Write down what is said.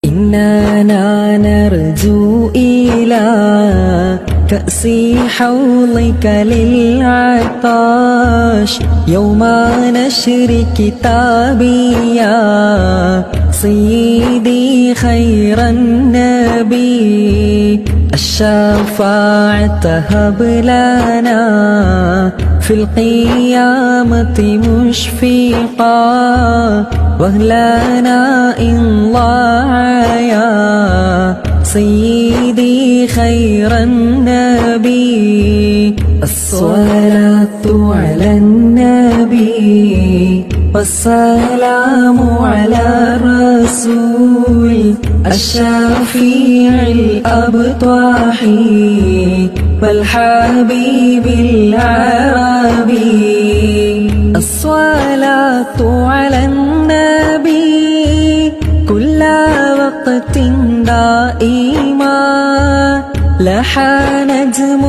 إننا نرجو إلى كأس حوضك للعطاش يوم نشر كتابي يا سيدي خير النبي الشفاعة هب لنا في القيامة مشفقا واهلنا إن ضاع يا سيدي خير النبي الصلاة على النبي والسلام على الرسول الشفيع الأبطحي والحبيب العربي الصلاة على النبي كل وقت دائما لح نجم